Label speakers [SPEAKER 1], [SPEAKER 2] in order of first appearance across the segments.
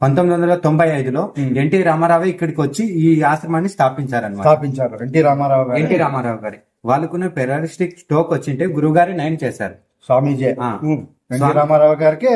[SPEAKER 1] 1995లో NT Ramarao ఇక్కడికి వచ్చి ఈ ఆశ్రమాన్ని స్థాపించారు.
[SPEAKER 2] ఎన్టీ
[SPEAKER 1] రామారావు గారి వాళ్ళకున్న పెరాలిస్టిక్ స్ట్రోక్ వచ్చింటే గురుగారి నయం చేశారు.
[SPEAKER 2] స్వామీజీ ఎన్టీ రామారావు గారికి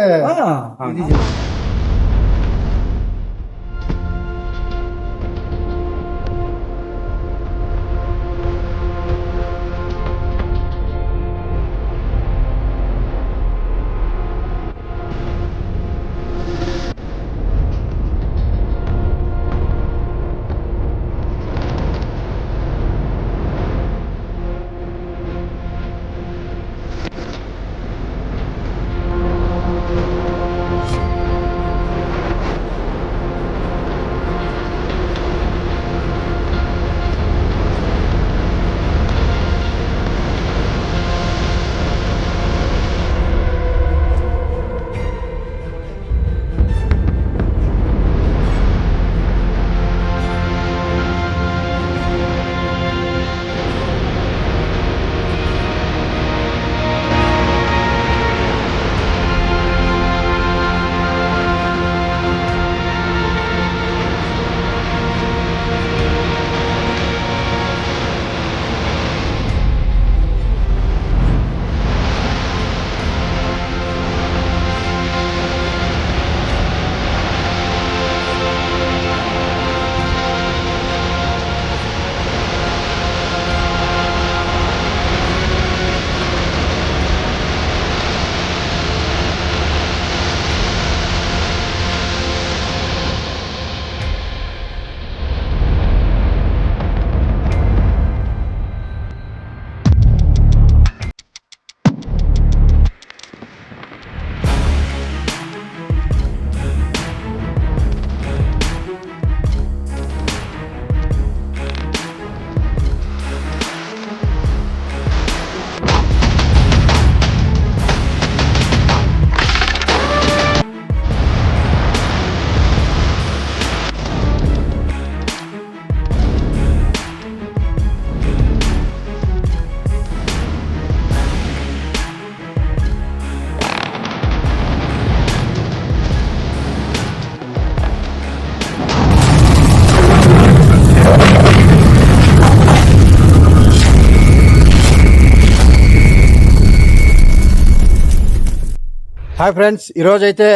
[SPEAKER 2] హాయ్ ఫ్రెండ్స్, ఈరోజైతే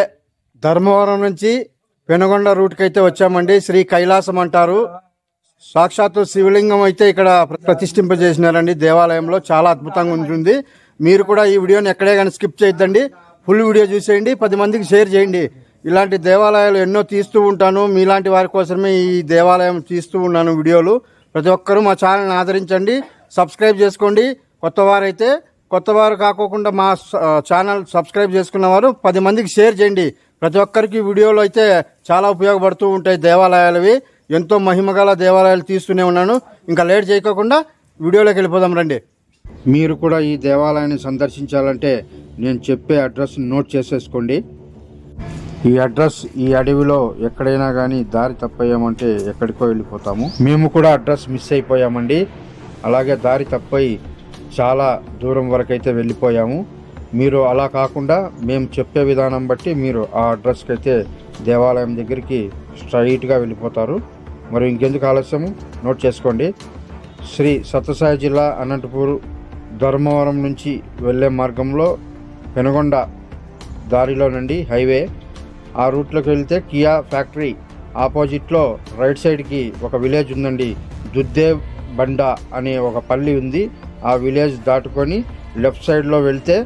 [SPEAKER 2] ధర్మవరం నుంచి పెనుగొండ రూట్కి అయితే వచ్చామండి. శ్రీ కైలాసం అంటారు. సాక్షాత్తు శివలింగం అయితే ఇక్కడ ప్రతిష్ఠింపజేసినారండి దేవాలయంలో. చాలా అద్భుతంగా ఉంటుంది. మీరు కూడా ఈ వీడియోని ఎక్కడే కానీ స్కిప్ చేయొద్దండి. ఫుల్ వీడియో చూసేయండి, 10 మందికి షేర్ చేయండి. ఇలాంటి దేవాలయాలు ఎన్నో తీస్తూ ఉంటాను. మీలాంటి వారి కోసమే ఈ దేవాలయం తీస్తూ ఉన్నాను వీడియోలు. ప్రతి ఒక్కరూ మా ఛానల్ని ఆదరించండి, సబ్స్క్రైబ్ చేసుకోండి. కొత్తవారు కాకోకుండా మా ఛానల్ సబ్స్క్రైబ్ చేసుకున్న వారు 10 మందికి షేర్ చేయండి. ప్రతి ఒక్కరికి వీడియోలు అయితే చాలా ఉపయోగపడుతూ ఉంటాయి. దేవాలయాలవి ఎంతో మహిమగల దేవాలయాలు తీస్తూనే ఉన్నాను. ఇంకా లేట్ చేయకుండా వీడియోలోకి వెళ్ళిపోదాం రండి. మీరు కూడా ఈ దేవాలయాన్ని సందర్శించాలంటే నేను చెప్పే అడ్రస్ నోట్ చేసేసుకోండి. ఈ అడ్రస్ ఈ అడవిలో ఎక్కడైనా కానీ దారి తప్పయ్యామంటే ఎక్కడికో వెళ్ళిపోతాము. మేము కూడా అడ్రస్ మిస్ అయిపోయామండి. అలాగే దారి తప్పయి చాలా దూరం వరకు అయితే వెళ్ళిపోయాము. మీరు అలా కాకుండా మేము చెప్పే విధానం బట్టి మీరు ఆ అడ్రస్కి అయితే దేవాలయం దగ్గరికి స్ట్రైట్గా వెళ్ళిపోతారు. మరి ఇంకెందుకు ఆలస్యము, నోట్ చేసుకోండి. శ్రీ సత్యసాయి జిల్లా అనంతపూర్ ధర్మవరం నుంచి వెళ్ళే మార్గంలో పెనుగొండ దారిలో నుండి హైవే ఆ రూట్లోకి వెళ్తే కియా ఫ్యాక్టరీ ఆపోజిట్లో రైట్ సైడ్కి ఒక విలేజ్ ఉందండి. దుద్దేవ్ బండా అనే ఒక పల్లి ఉంది. ఆ విలేజ్ దాటుకొని లెఫ్ట్ సైడ్లో వెళ్తే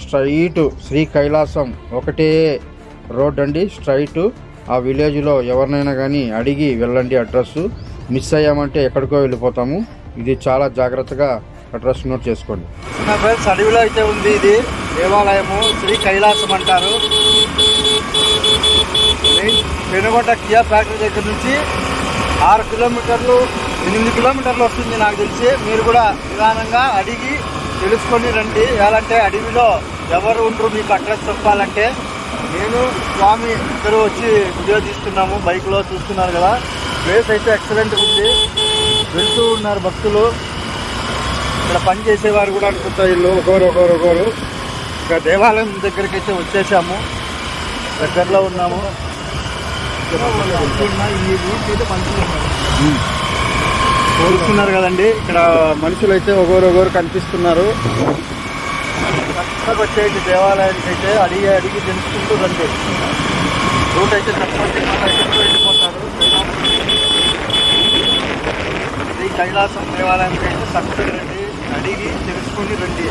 [SPEAKER 2] స్ట్రైట్ శ్రీ కైలాసం ఒకటే రోడ్ అండి, స్ట్రైట్. ఆ విలేజ్లో ఎవరినైనా కానీ అడిగి వెళ్ళండి. అడ్రస్ మిస్ అయ్యామంటే ఎక్కడికో వెళ్ళిపోతాము. ఇది చాలా జాగ్రత్తగా అడ్రస్ నోట్ చేసుకోండి. అడవిలో అయితే ఉంది ఇది దేవాలయము. శ్రీ కైలాసం అంటారు. పెనుగొండ కియా ఫ్యాక్టరీ దగ్గర నుంచి 6 కిలోమీటర్లు 8 కిలోమీటర్లు వస్తుంది నాకు తెలిసి. మీరు కూడా నిదానంగా అడిగి తెలుసుకొని రండి. ఎలాంటే అడవిలో ఎవరు ఉండరు మీకు అడ్రస్ చెప్పాలంటే. నేను స్వామి ఇద్దరు వచ్చి వీడియో తీస్తున్నాము, బైక్లో చూస్తున్నారు కదా. ప్లేస్ అయితే ఎక్సలెంట్గా ఉంది. వెళ్తూ ఉన్నారు భక్తులు. ఇక్కడ పని చేసేవారు కూడా అనుకుంటారు వీళ్ళు ఒకరు. ఇక దేవాలయం దగ్గరికి అయితే వచ్చేసాము, దగ్గరలో ఉన్నాము. చూస్తున్నారు కదండి, ఇక్కడ మనుషులు అయితే ఒకరు కనిపిస్తున్నారు. చక్కగా వచ్చేటి దేవాలయానికి అయితే అడిగి తెలుసుకుంటూ రండి. రూట్ అయితే తప్పకుండా వెళ్ళిపోతారు. శ్రీ కైలాసం దేవాలయానికి అయితే చక్కగా రండి, అడిగి తెలుసుకుని రండి.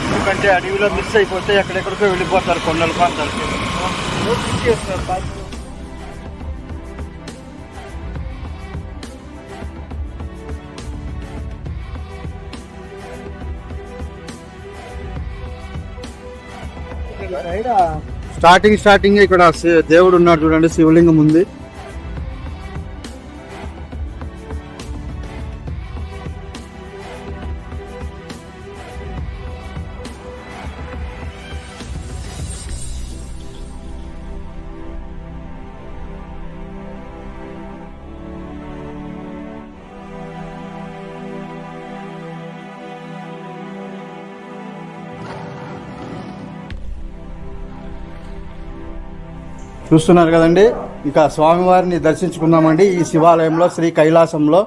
[SPEAKER 2] ఎందుకంటే అడవిలో మిస్ అయిపోతే ఎక్కడెక్కడికో వెళ్ళిపోతారు కొండల ప్రాంతాలకి. స్టార్టింగ్ ఇక్కడ దేవుడు ఉన్నాడు చూడండి, శివలింగం ఉంది. చూస్తున్నారు కదండి, ఇక స్వామివారిని దర్శించుకుందామండి ఈ శివాలయంలో, శ్రీ కైలాసంలో.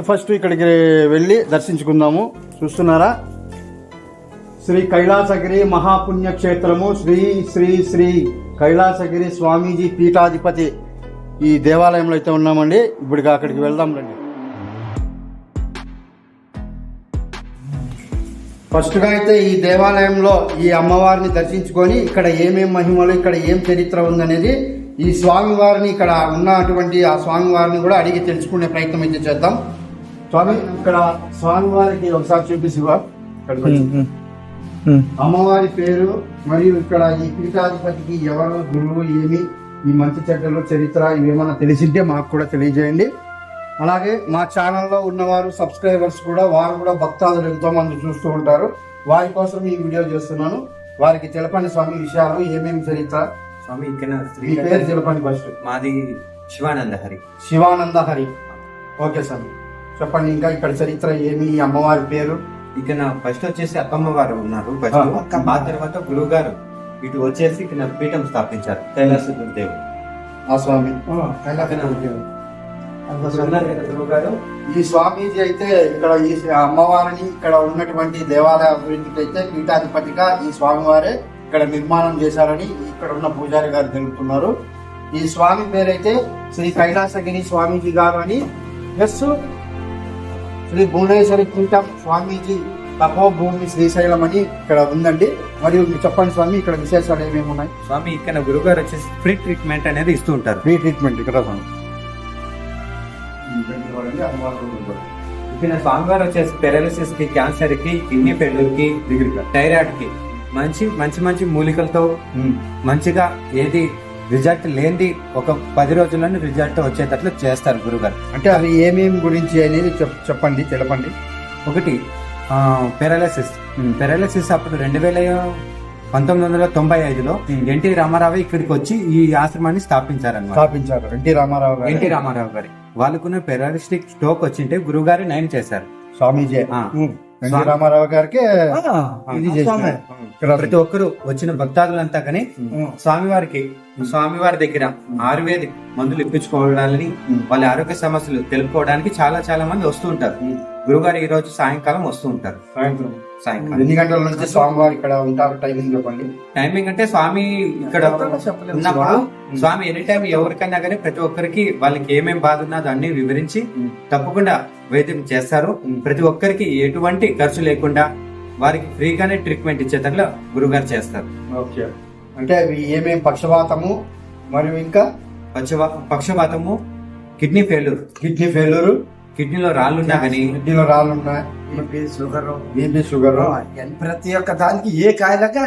[SPEAKER 2] ఫస్ట్ ఇక్కడికి వెళ్ళి దర్శించుకుందాము. చూస్తున్నారా, శ్రీ కైలాసగిరి మహాపుణ్యక్షేత్రము, శ్రీ శ్రీ శ్రీ కైలాసగిరి స్వామీజీ పీఠాధిపతి ఈ దేవాలయంలో అయితే ఉన్నామండి. ఇప్పుడు అక్కడికి వెళ్దాం రండి. ఫస్ట్గా అయితే ఈ దేవాలయంలో ఈ అమ్మవారిని దర్శించుకొని ఇక్కడ ఏమేం మహిమలు, ఇక్కడ ఏం చరిత్ర ఉందనేది ఈ స్వామివారిని, ఇక్కడ ఉన్నటువంటి ఆ స్వామివారిని కూడా అడిగి తెలుసుకునే ప్రయత్నం అయితే చేద్దాం. స్వామి, ఇక్కడ స్వామివారికి ఒకసారి చూపిసివా, అమ్మవారి పేరు మరియు ఇక్కడ ఈ పీఠాధిపతికి ఎవరు గురువు, ఏమి, ఈ మంచి చెడ్డలు చరిత్ర ఇవేమన్నా తెలిసింటే మాకు కూడా తెలియజేయండి. అలాగే మా ఛానల్లో ఉన్నవారు సబ్స్క్రైబర్స్ కూడా, వారు కూడా భక్తాదులు ఎంతో మంది చూస్తూ ఉంటారు. వారి కోసం ఈ వీడియో చేస్తున్నాను. వారికి తెలపండి స్వామి విషయాలు, ఏమేమి చరిత్ర.
[SPEAKER 1] స్వామి ఇక్కడ
[SPEAKER 2] మీ పేరు తెలపండి ఫస్ట్.
[SPEAKER 1] మాది శివానందహరి.
[SPEAKER 2] శివానందహరి, ఓకే స్వామి చెప్పండి. ఇంకా ఇక్కడ చరిత్ర ఏమి, ఈ అమ్మవారి పేరు.
[SPEAKER 1] ఇక్కడ ఫస్ట్ వచ్చేసి అక్కమ్మ వారు ఉన్నారు. ఆ తర్వాత గురువు గారు ఇటు వచ్చేసి ఇక్కడ పీఠం స్థాపించారు, కైలాస గురుదేవుడు.
[SPEAKER 2] ఆ స్వామి ఈ స్వామీజీ అయితే ఇక్కడ ఈ అమ్మవారిని, ఇక్కడ ఉన్నటువంటి దేవాలయ అభివృద్ధికి అయితే పీఠాధిపతిగా ఈ స్వామివారే ఇక్కడ నిర్మాణం చేశారని ఇక్కడ ఉన్న పూజారి గారు తెలుపుతున్నారు. ఈ స్వామి పేరైతే శ్రీ కైలాసగిరి స్వామీజీ గారు అని, ప్లస్ శ్రీ భువనేశ్వరి పీఠం స్వామీజీ తపోభూమి శ్రీశైలం అని ఇక్కడ ఉందండి. మరియు చెప్పండి స్వామి, ఇక్కడ విశేషాలు ఏమేమి ఉన్నాయి.
[SPEAKER 1] స్వామి ఇక్కడ గురుగారు వచ్చేసి ఫ్రీ ట్రీట్మెంట్ అనేది ఇస్తూ ఉంటారు.
[SPEAKER 2] ఫ్రీ ట్రీట్మెంట్ ఇక్కడ స్వామి.
[SPEAKER 1] ఇక్కడ స్వామివారు వచ్చేసి పెరాలిసిస్ కి, క్యాన్సర్ కి, కిడ్నీ ఫెయిల్యూర్ కి, థైరాయిడ్ కి మంచి మూలికలతో మంచిగా ఏది రిజల్ట్ లేనిది ఒక 10 రోజుల్లోనే రిజల్ట్ వచ్చేటట్లు చేస్తారు గురుగారు.
[SPEAKER 2] అంటే అది ఏమేమి గురించి అనేది చెప్పండి, తెలపండి.
[SPEAKER 1] ఒకటి పెరాలిసిస్ అప్పుడు 1995లో ఎన్టీ రామారావు ఇక్కడికి వచ్చి ఈ ఆశ్రమాన్ని స్థాపించారు.
[SPEAKER 2] ఎన్టీ రామారావు గారి
[SPEAKER 1] వాళ్ళకున్న పెరాలిస్టిక్ స్ట్రోక్ వచ్చింటే గురుగారు నయం చేశారు.
[SPEAKER 2] స్వామీజీ ఎన్టీ రామారావు గారికి
[SPEAKER 1] ప్రతి ఒక్కరు వచ్చిన భక్తాదులంతా కానీ స్వామివారి దగ్గర ఆయుర్వేదిక్ మందులు ఇప్పించుకోవడాలని, వాళ్ళ ఆరోగ్య సమస్యలు తెలుపుకోవడానికి చాలా మంది వస్తూ ఉంటారు. గురుగారు ఈ రోజు సాయంకాలం వస్తూ ఉంటారు.
[SPEAKER 2] సాయంకాలం ఎన్ని గంటల నుంచి స్వామివారు ఇక్కడ ఉంటారు? టైమింగ్ చెప్పండి.
[SPEAKER 1] టైమింగ్ అంటే స్వామి ఇక్కడ ఉన్నప్పుడు స్వామి ఎనీ టైం ఎవరికైనా కానీ ప్రతి ఒక్కరికి వాళ్ళకి ఏమేం బాధ ఉన్నదో అన్ని వివరించి తప్పకుండా వైద్యం చేస్తారు. ప్రతి ఒక్కరికి ఎటువంటి ఖర్చు లేకుండా వారికి ఫ్రీగానే ట్రీట్మెంట్ ఇచ్చేటట్లు గురుగారు చేస్తారు.
[SPEAKER 2] ఓకే, అంటే అవి ఏమేమి పక్షవాతము మరియు ఇంకా
[SPEAKER 1] పక్షవాతము, కిడ్నీ ఫెయిల్యూర్, కిడ్నీలో రాళ్ళున్నా కానీ,
[SPEAKER 2] బీపీ షుగర్,
[SPEAKER 3] ప్రతి ఒక్క దానికి ఏ కాయలగా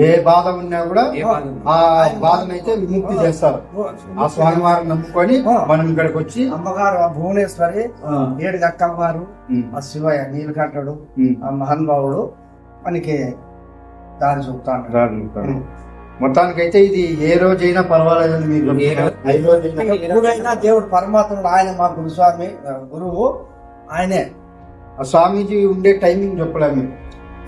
[SPEAKER 2] ఏ బాధ ఉన్నా కూడా ఆ బాధనైతే విముక్తి చేస్తారు. ఆ స్వామివారిని నమ్ముకొని మనం ఇక్కడికి వచ్చి
[SPEAKER 3] అమ్మగారు భువనేశ్వరి, 7 అక్కమ్మవారు, ఆ శివయ్య నీలకంఠుడు, ఆ మహానుభావుడు మనకి దారి చూపుతాడు.
[SPEAKER 2] మొత్తానికైతే ఇది ఏ రోజైనా పర్వాలేదని మీకు
[SPEAKER 3] ఎప్పుడైనా దేవుడు పరమాత్ముడు ఆయన మా గురుస్వామి గురువు ఆయనే.
[SPEAKER 2] ఆ స్వామీజీ ఉండే టైమింగ్ చెప్పలేము.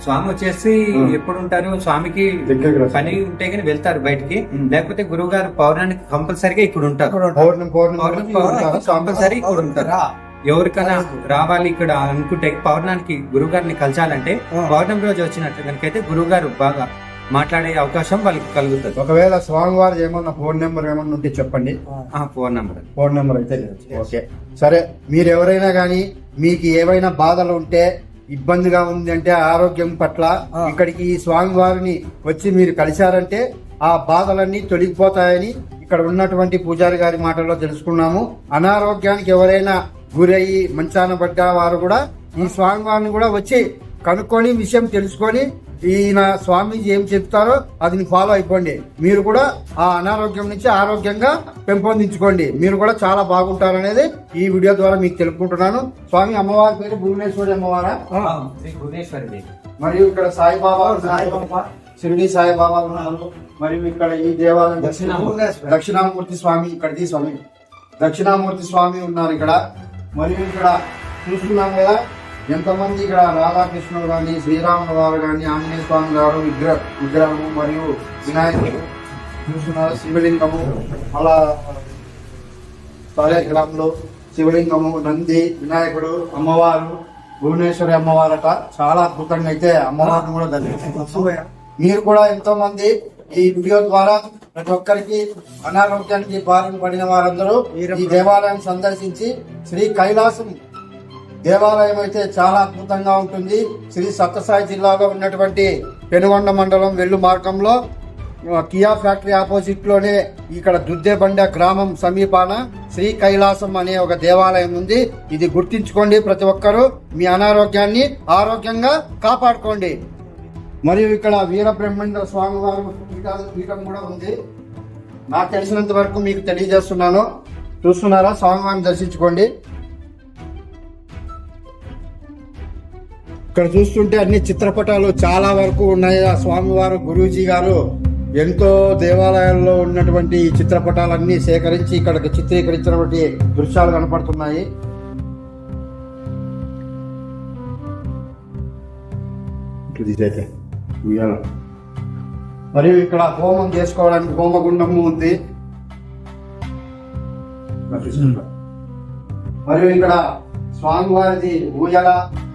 [SPEAKER 1] స్వామి వచ్చేసి ఎప్పుడు ఉంటారు, స్వామికి
[SPEAKER 2] దగ్గరికి రా.
[SPEAKER 1] పని ఉంటే గానీ వెళ్తారు బయటికి, లేకపోతే గురువు గారు పౌర్ణానికి కంపల్సరీగా ఇక్కడ ఉంటారు.
[SPEAKER 2] పౌర్ణమి
[SPEAKER 1] కంపల్సరీ ఇక్కడ ఉంటారు. ఎవరికైనా రావాలి ఇక్కడ అనుకుంటే పౌర్ణానికి గురువు గారిని కలచాలంటే పౌర్ణమి రోజు వచ్చినట్టు కనుకైతే గురువు గారు బాగా మాట్లాడే అవకాశం వాళ్ళకి కలుగుతుంది.
[SPEAKER 2] ఒకవేళ స్వామివారి ఏమన్నా ఫోన్ నెంబర్ ఏమన్నా ఉంటే చెప్పండి.
[SPEAKER 1] ఫోన్ నంబర్
[SPEAKER 2] ఫోన్ నెంబర్ అయితే లేదు. ఓకే సరే, మీరు ఎవరైనా కానీ మీకు ఏవైనా బాధలు ఉంటే, ఇబ్బందిగా ఉంది అంటే ఆరోగ్యం పట్ల ఇక్కడికి ఈ స్వామివారిని వచ్చి మీరు కలిశారంటే ఆ బాధలన్నీ తొలగిపోతాయని ఇక్కడ ఉన్నటువంటి పూజారి గారి మాటల్లో తెలుసుకున్నాము. అనారోగ్యానికి ఎవరైనా గురయ్యి మంచాన పడ్డ వారు కూడా ఈ స్వామివారిని కూడా వచ్చి కనుక్కొని విషయం తెలుసుకొని ఈయన స్వామీజీ ఏం చెప్తారో అది ఫాలో అయిపోండి. మీరు కూడా ఆ అనారోగ్యం నుంచి ఆరోగ్యంగా పెంపొందించుకోండి. మీరు కూడా చాలా బాగుంటారనేది ఈ వీడియో ద్వారా మీకు తెలుపుకుంటున్నాను. స్వామి అమ్మవారి పేరు భువనేశ్వరి అమ్మవారా?
[SPEAKER 1] భువనేశ్వరి.
[SPEAKER 2] మరియు ఇక్కడ సాయిబాబా, షిరిడి సాయిబాబా ఉన్నారు. మరియు ఇక్కడ ఈ దేవాలయం దక్షిణామూర్తి స్వామి, ఇక్కడిది స్వామి దక్షిణామూర్తి స్వామి ఉన్నారు ఇక్కడ. మరియు ఇక్కడ చూస్తున్నాం కదా ఎంతమంది ఇక్కడ రాధాకృష్ణుడు కానీ, శ్రీరాముల వారు కానీ, ఆంజనేయ స్వామి గారు విగ్రహము మరియు వినాయకుడు చూస్తున్నారు. శివలింగము, అలా గ్రామంలో శివలింగము, నంది, వినాయకుడు, అమ్మవారు భువనేశ్వరి అమ్మవారట. చాలా అద్భుతంగా అయితే అమ్మవారిని కూడా దర్శించుకోవచ్చు. మీరు కూడా ఎంతో మంది ఈ వీడియో ద్వారా ప్రతి ఒక్కరికి అనారోగ్యానికి బారిన పడిన వారందరూ ఈ దేవాలయాన్ని సందర్శించి శ్రీ కైలాసం దేవాలయం అయితే చాలా అద్భుతంగా ఉంటుంది. శ్రీ సత్యసాయి జిల్లాలో ఉన్నటువంటి పెనుగొండ మండలం వెల్లు మార్గంలో కియా ఫ్యాక్టరీ ఆపోజిట్ లోనే ఇక్కడ దుద్దేబండ గ్రామం సమీపాన శ్రీ కైలాసం అనే ఒక దేవాలయం ఉంది. ఇది గుర్తించుకోండి. ప్రతి ఒక్కరూ మీ అనారోగ్యాన్ని ఆరోగ్యంగా కాపాడుకోండి. మరియు ఇక్కడ వీరబ్రహ్మేంద్ర స్వామి వారు పీఠం కూడా ఉంది. నాకు తెలిసినంత వరకు మీకు తెలియజేస్తున్నాను. చూస్తున్నారా, స్వామివారిని దర్శించుకోండి. ఇక్కడ చూస్తుంటే అన్ని చిత్రపటాలు చాలా వరకు ఉన్నాయి. ఆ స్వామివారు గురూజీ గారు ఎంతో దేవాలయాల్లో ఉన్నటువంటి చిత్రపటాలన్నీ సేకరించి ఇక్కడికి చిత్రీకరించినటువంటి దృశ్యాలు కనపడుతున్నాయి. మరియు ఇక్కడ హోమం చేసుకోవడానికి హోమగుండము ఉంది. మరియు ఇక్కడ స్వామివారిది ఊయల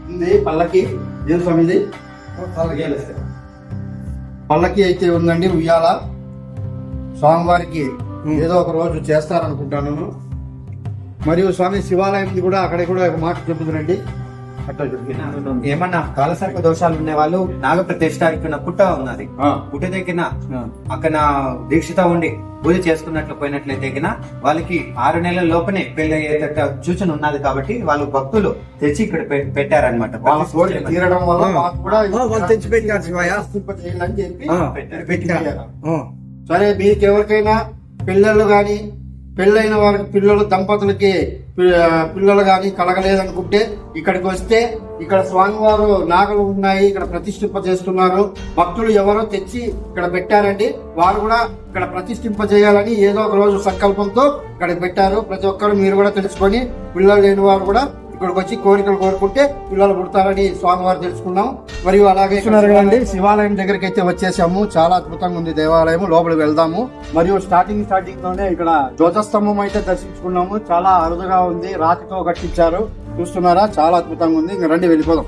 [SPEAKER 2] ఉంది. పల్లకి ఏం స్వామిది? పల్లకి అయితే ఉందండి, ఉయ్యాల. స్వామివారికి ఏదో ఒక రోజు చేస్తారనుకుంటాను. మరియు స్వామి శివాలయం కూడా అక్కడ కూడా ఒక మాట చెబుతుందండి.
[SPEAKER 1] ఏమన్నా కాలసర్ప దోషాలు ఉండే వాళ్ళు నాగప్రతిష్ఠ ఇక్కడ పుట్ట ఉన్నది, పుట్ట దగ్గర అక్కడ దీక్షతో ఉండి పూజ చేసుకున్నట్లు పోయినట్లయితే వాళ్ళకి 6 నెలల లోపనే పెళ్లి అయ్యేట సూచన ఉన్నది. కాబట్టి వాళ్ళు భక్తులు తెచ్చి ఇక్కడ పెట్టారనమాట.
[SPEAKER 2] వాళ్ళ కోరిక తీరడం వల్ల సరే, మీకు ఎవరికైనా పిల్లలు గాని, పెళ్ళైన వారికి పిల్లలు, దంపతులకి పిల్లలు గాని కలగలేదనుకుంటే ఇక్కడికి వస్తే ఇక్కడ స్వామివారు నాగలు ఉన్నాయి, ఇక్కడ ప్రతిష్ఠింప చేస్తున్నారు. భక్తులు ఎవరో తెచ్చి ఇక్కడ పెట్టారండి. వారు కూడా ఇక్కడ ప్రతిష్ఠింప చేయాలని ఏదో ఒక రోజు సంకల్పంతో ఇక్కడ పెట్టారు. ప్రతి ఒక్కరు మీరు కూడా తెలుసుకొని పిల్లలు లేని వారు కూడా ఇక్కడికి వచ్చి కోరికలు కోరుకుంటే పిల్లలు పుడతారని స్వామివారు తెలుసుకున్నాం. మరియు అలాగే కదండి శివాలయం దగ్గరికి అయితే వచ్చేసాము. చాలా అద్భుతంగా ఉంది దేవాలయం. లోపలికి వెళ్దాము. మరియు స్టార్టింగ్ లోనే ఇక్కడ ధ్వజస్తంభం అయితే దర్శించుకున్నాము. చాలా అరుదుగా ఉంది, రాతితో కట్టించారు. చూస్తున్నారా, చాలా అద్భుతంగా ఉంది. ఇంకా రండి వెళ్ళిపోదాం.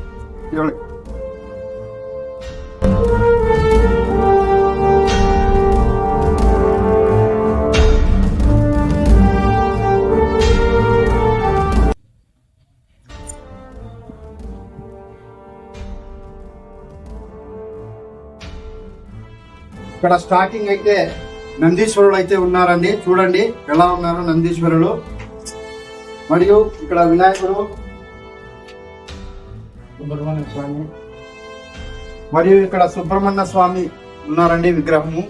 [SPEAKER 2] ఇక్కడ స్టార్టింగ్ అయితే నందీశ్వరులు అయితే ఉన్నారండి. చూడండి ఎలా ఉన్నారు నందీశ్వరులు. మరియు ఇక్కడ వినాయకుడు, సుబ్రహ్మణ్య స్వామి, మరియు ఇక్కడ సుబ్రహ్మణ్య స్వామి ఉన్నారండి విగ్రహము.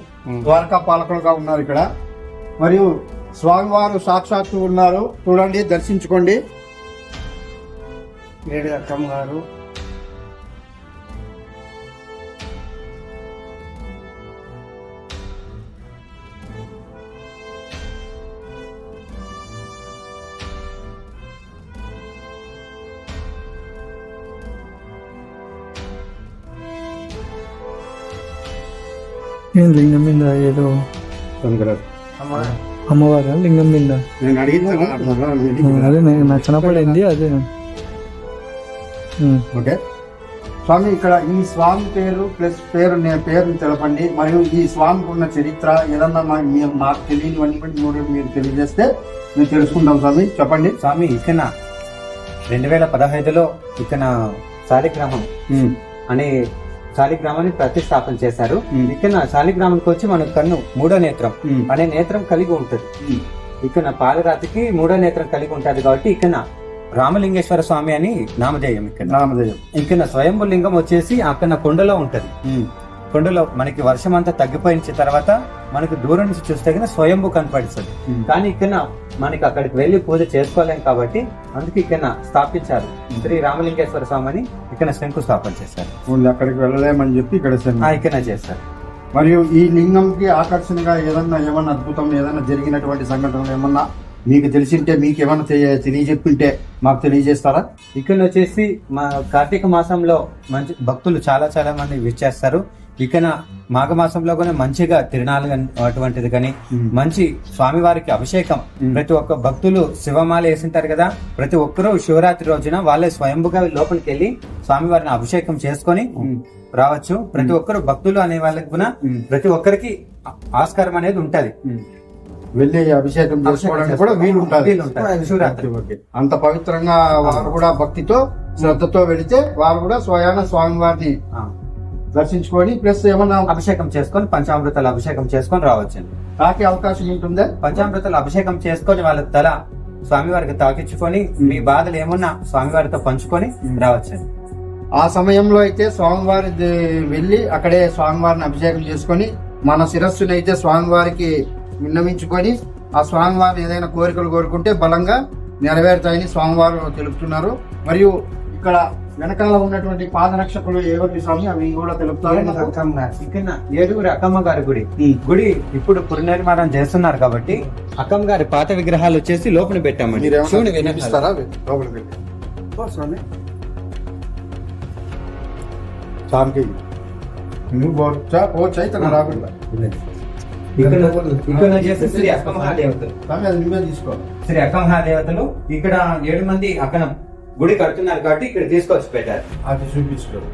[SPEAKER 2] ద్వారకా పాలకులుగా ఉన్నారు ఇక్కడ. మరియు స్వామివారు సాక్షాత్తు ఉన్నారు. చూడండి, దర్శించుకోండి. ఏడు అక్కమ్మ గారు,
[SPEAKER 4] ఏం లింగం మీద ఏదో అమ్మవారా లింగం మీద
[SPEAKER 2] నేను అడిగింది
[SPEAKER 4] అదే నాకు చిన్నపడింది అదే.
[SPEAKER 2] ఓకే స్వామి, ఇక్కడ ఈ స్వామి పేరు ప్లస్ పేరుని తెలపండి, మరియు ఈ స్వామికి ఉన్న చరిత్ర ఏదన్నా మాకు తెలియనివన్నీ కూడా మీరు తెలియజేస్తే మేము తెలుసుకుంటాం. స్వామి చెప్పండి.
[SPEAKER 1] స్వామి ఇక్కడ 2015లో ఇక్కడ శాలిగ్రామం అనే శాలిగ్రామాన్ని ప్రతిష్టాపన చేశారు. ఇక్కడ శాలిగ్రామానికి వచ్చి మన కన్ను మూడో నేత్రం అనే నేత్రం కలిగి ఉంటది. ఇక్కడ పాలరాతికి మూడో నేత్రం కలిగి ఉంటది కాబట్టి ఇక్కడ రామలింగేశ్వర స్వామి అని నామధేయం. ఇక్కడ స్వయంభు లింగం వచ్చేసి అక్కడ కొండలో ఉంటది. కొండలో మనకి వర్షం అంతా తగ్గిపోయిన తర్వాత మనకి దూరం నుంచి చూస్తే కన్నా స్వయంభు కనపడిస్తుంది. కానీ ఇక్కడ మనకి అక్కడికి వెళ్లి పూజ చేసుకోలేం కాబట్టి అందుకే ఇక్కడ స్థాపించారు. శ్రీ రామలింగేశ్వర స్వామి అని ఇక్కడ శంకుస్థాపన చేశారు.
[SPEAKER 2] అక్కడికి వెళ్ళలేమని చెప్పి ఇక్కడ
[SPEAKER 1] చేశారు.
[SPEAKER 2] మరియు ఈ లింగంకి ఆకర్షణగా ఏమన్నా అద్భుతం ఏదైనా జరిగినటువంటి సంఘటనలు ఏమన్నా మీకు తెలిసింటే, మీకు ఏమన్నా తెలియజెప్పింటే మాకు తెలియజేస్తారా?
[SPEAKER 1] ఇక్కడ వచ్చేసి మా కార్తీక మాసంలో మంచి భక్తులు చాలా మంది విచ్చేస్తారు. ఇక్కడ మాఘమాసంలో కూడా మంచిగా తిరునాళ్ళు అటువంటిది కానీ మంచి స్వామివారికి అభిషేకం. ప్రతి ఒక్క భక్తులు శివమాల వేసింటారు కదా, ప్రతి ఒక్కరూ శివరాత్రి రోజున వాళ్ళే స్వయంభుగా లోపలికి వెళ్ళి స్వామివారిని అభిషేకం చేసుకొని రావచ్చు. ప్రతి ఒక్కరు భక్తులు అనే వాళ్ళకి కూడా ప్రతి ఒక్కరికి ఆస్కారం అనేది ఉంటది.
[SPEAKER 2] వెళ్ళి అభిషేకం చేసుకోవడానికి కూడా వీలుంటుంది. అంత పవిత్రంగా వారు కూడా భక్తితో శ్రద్ధతో వెళితే వారు కూడా స్వయాన స్వామివారిని దర్శించుకొని ప్లస్ ఏమన్నా
[SPEAKER 1] అభిషేకం చేసుకొని పంచామృతాలు అభిషేకం చేసుకొని రావచ్చు.
[SPEAKER 2] తాకే అవకాశం ఉంటుందా?
[SPEAKER 1] పంచామృతాలు అభిషేకం చేసుకొని వాళ్ళ తల స్వామివారికి తాకించుకొని మీ బాధలు ఏమన్నా స్వామివారితో పంచుకొని రావచ్చు.
[SPEAKER 2] ఆ సమయంలో అయితే స్వామివారి వెళ్ళి అక్కడే స్వామివారిని అభిషేకం చేసుకొని మన శిరస్సుని అయితే స్వామివారికి విన్నవించుకొని ఆ స్వామివారు ఏదైనా కోరికలు కోరుకుంటే బలంగా నెరవేరుతాయని స్వామివారు తెలుపుతున్నారు. మరియు ఇక్కడ వెనకాల ఉన్నటువంటి పాదరక్షకులు ఎవరి స్వామి అవి కూడా తెలుపుతారు.
[SPEAKER 1] ఇక్కడ 7 అక్కమ్మ గారి గుడి ఇప్పుడు పునర్నిర్మాణం చేస్తున్నారు కాబట్టి అక్కమ్మ గారి పాత విగ్రహాలు వచ్చేసి లోపల పెట్టామండి.
[SPEAKER 2] వినిపిస్తారా? స్వామికి
[SPEAKER 1] శ్రీ అక్కమహాదేవతలు ఇక్కడ 7 మంది అక్కడ గుడి కడుతున్నారు కాబట్టి ఇక్కడ తీసుకొచ్చి పెట్టారు.
[SPEAKER 2] అది చూపించుకోరు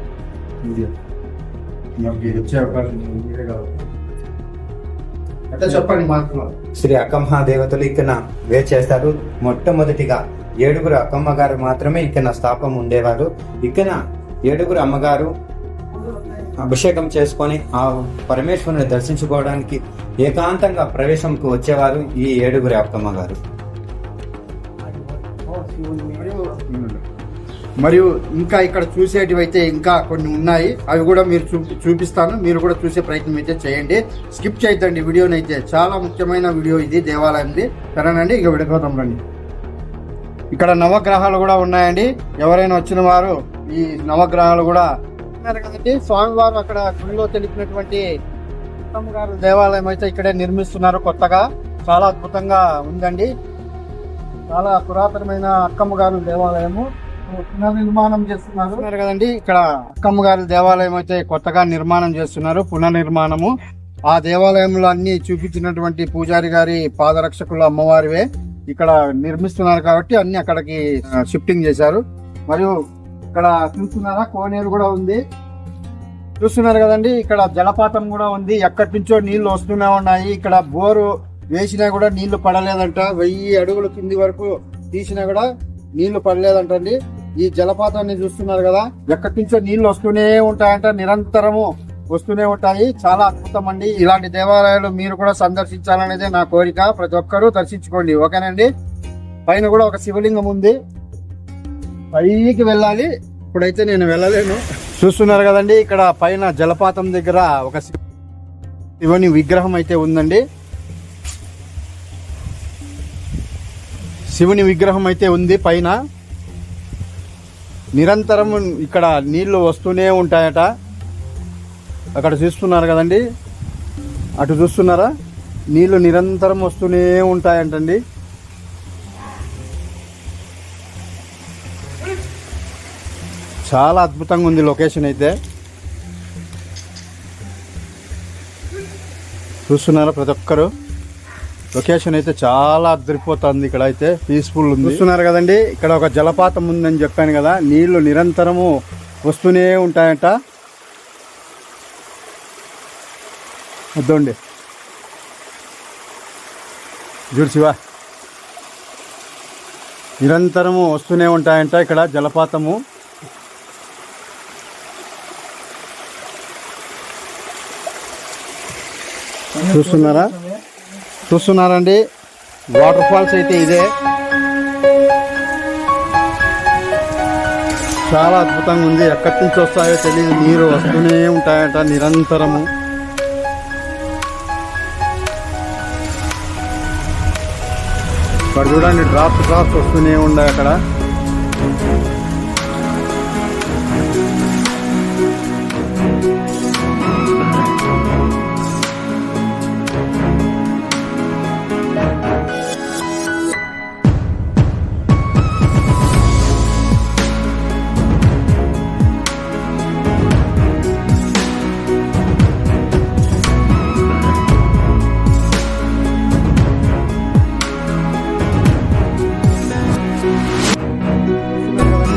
[SPEAKER 2] చెప్పండి. మాకు
[SPEAKER 1] శ్రీ అక్కమహాదేవతలు ఇక్కడ వేరు చేస్తారు. మొట్టమొదటిగా 7 అక్కమ్మ గారు మాత్రమే ఇక్కడ స్థాపం ఉండేవారు. ఇక్కడ 7 అమ్మగారు అభిషేకం చేసుకొని ఆ పరమేశ్వరుని దర్శించుకోవడానికి ఏకాంతంగా ప్రవేశంకు వచ్చేవారు ఈ 7 అక్కమ్మ గారు.
[SPEAKER 2] మరియు ఇంకా ఇక్కడ చూసేటివి అయితే ఇంకా కొన్ని ఉన్నాయి, అవి కూడా మీరు చూపిస్తాను. మీరు కూడా చూసే ప్రయత్నం అయితే చేయండి, స్కిప్ చేయొద్దండి వీడియోని. అయితే చాలా ముఖ్యమైన వీడియో ఇది, దేవాలయంది. సరేనండి, ఇక విడిపోతాం రండి. ఇక్కడ నవగ్రహాలు కూడా ఉన్నాయండి. ఎవరైనా వచ్చిన వారు ఈ నవగ్రహాలు కూడా కదండి. స్వామివారు అక్కడ గుడిలో తెలిపినటువంటి గారు దేవాలయం అయితే ఇక్కడే నిర్మిస్తున్నారు కొత్తగా. చాలా అద్భుతంగా ఉందండి. చాలా పురాతనమైన అక్కమ్మ గారు దేవాలయము పునర్నిర్మాణం చేస్తున్నారు కదండి. ఇక్కడ అక్కమ్మ గారి దేవాలయం అయితే కొత్తగా నిర్మాణం చేస్తున్నారు, పునర్నిర్మాణము. ఆ దేవాలయంలో అన్ని చూపించినటువంటి పూజారి గారి పాదరక్షకులు అమ్మవారివే ఇక్కడ నిర్మిస్తున్నారు కాబట్టి అన్ని అక్కడికి షిఫ్టింగ్ చేశారు. మరియు ఇక్కడ చూస్తున్నారా, కోనేరు కూడా ఉంది. చూస్తున్నారు కదండి, ఇక్కడ జలపాతం కూడా ఉంది. ఎక్కడి నుంచో నీళ్లు వస్తూనే ఉన్నాయి. ఇక్కడ బోరు వేసినా కూడా నీళ్లు పడలేదంట. 1000 అడుగుల కింది వరకు తీసినా కూడా నీళ్లు పడలేదంటండి. ఈ జలపాతాన్ని చూస్తున్నారు కదా, ఎక్కడి నుంచో నీళ్లు వస్తూనే ఉంటాయంట, నిరంతరము వస్తూనే ఉంటాయి. చాలా అద్భుతం అండి. ఇలాంటి దేవాలయాలు మీరు కూడా సందర్శించాలనేదే నా కోరిక. ప్రతి ఒక్కరూ దర్శించుకోండి, ఓకేనండి. పైన కూడా ఒక శివలింగం ఉంది, పైకి వెళ్ళాలి. ఇప్పుడైతే నేను వెళ్ళలేను. చూస్తున్నారు కదండి, ఇక్కడ పైన జలపాతం దగ్గర ఒక శివుని విగ్రహం అయితే ఉందండి. శివుని విగ్రహం అయితే ఉంది పైన. నిరంతరం ఇక్కడ నీళ్లు వస్తూనే ఉంటాయట. అక్కడ చూస్తున్నారు కదండి, అటు చూస్తున్నారా, నీళ్లు నిరంతరం వస్తూనే ఉంటాయంటండి. చాలా అద్భుతంగా ఉంది లొకేషన్ అయితే. చూస్తున్నారా ప్రతి ఒక్కరు? లొకేషన్ అయితే చాలా అదిరిపోతుంది. ఇక్కడ అయితే పీస్ఫుల్ ఉంది. చూస్తున్నారు కదండి, ఇక్కడ ఒక జలపాతం ఉందని చెప్పాను కదా, నీళ్లు నిరంతరము వస్తూనే ఉంటాయంట. వద్దండి చూడు శివ, నిరంతరము వస్తూనే ఉంటాయంట ఇక్కడ జలపాతము. చూస్తున్నారండి, వాటర్ ఫాల్స్ అయితే ఇదే. చాలా అద్భుతంగా ఉంది. ఎక్కడి నుంచి వస్తాయో తెలియదు, నీరు వస్తూనే ఉంటాయంట నిరంతరము. ఇక్కడ చూడండి, డ్రాప్స్ వస్తూనే ఉన్నాయి అక్కడ.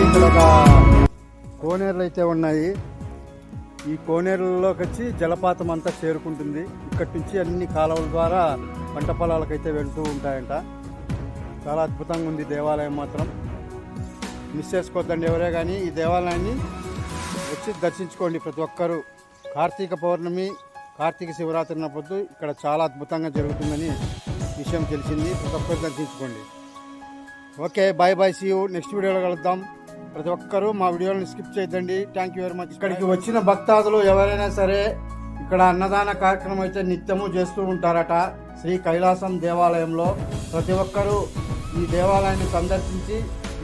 [SPEAKER 2] ఇక్కడ ఒక కోనేరులు అయితే ఉన్నాయి. ఈ కోనేరులోకి వచ్చి జలపాతం అంతా చేరుకుంటుంది. ఇక్కడి నుంచి అన్ని కాలువల ద్వారా పంట పొలాలకైతే వెళ్తూ ఉంటాయంట. చాలా అద్భుతంగా ఉంది దేవాలయం మాత్రం. మిస్ చేసుకోవద్దండి ఎవరే కానీ. ఈ దేవాలయాన్ని వచ్చి దర్శించుకోండి ప్రతి ఒక్కరూ. కార్తీక పౌర్ణమి, కార్తీక శివరాత్రి పొద్దు ఇక్కడ చాలా అద్భుతంగా జరుగుతుందని విషయం తెలిసింది. ప్రతి ఒక్కరు దర్శించుకోండి. Okay, bye bye, see you. Next వీడియోలో కలుద్దాం. ప్రతి ఒక్కరూ మా వీడియోని స్కిప్ చేయొద్దండి. Thank you very much. ఇక్కడికి వచ్చిన భక్తాదులు ఎవరైనా సరే ఇక్కడ అన్నదాన కార్యక్రమం అయితే నిత్యము చేస్తూ ఉంటారట శ్రీ కైలాసం దేవాలయంలో. ప్రతి ఒక్కరూ ఈ దేవాలయాన్ని సందర్శించి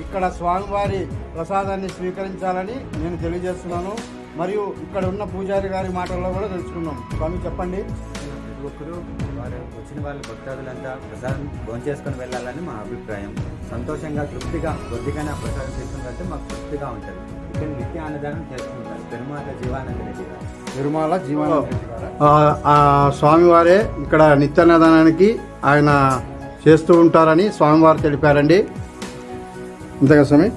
[SPEAKER 2] ఇక్కడ స్వామివారి ప్రసాదాన్ని స్వీకరించాలని నేను తెలియజేస్తున్నాను. మరియు ఇక్కడ ఉన్న పూజారి గారి మాటల్లో కూడా తెలుసుకున్నాం. స్వామి చెప్పండి.
[SPEAKER 1] ప్రతి ఒక్కరు వారు వచ్చిన వాళ్ళ భక్తాదులంతా ప్రసాదం భోంచేసుకొని వెళ్ళాలని మా అభిప్రాయం. సంతోషంగా తృప్తిగా కొద్దిగానే ప్రసాదం తీసుకుంటే మాకు తృప్తిగా ఉంటుంది. ఇక్కడ నిత్య అన్నదానం చేసుకుంటారు పెరుమాల జీవానంద రెడ్డి గారు.
[SPEAKER 2] తిరుమల జీవన స్వామివారే ఇక్కడ నిత్యాన్నదానానికి ఆయన చేస్తూ ఉంటారని స్వామివారు తెలిపారండి. అంతే కదా స్వామి?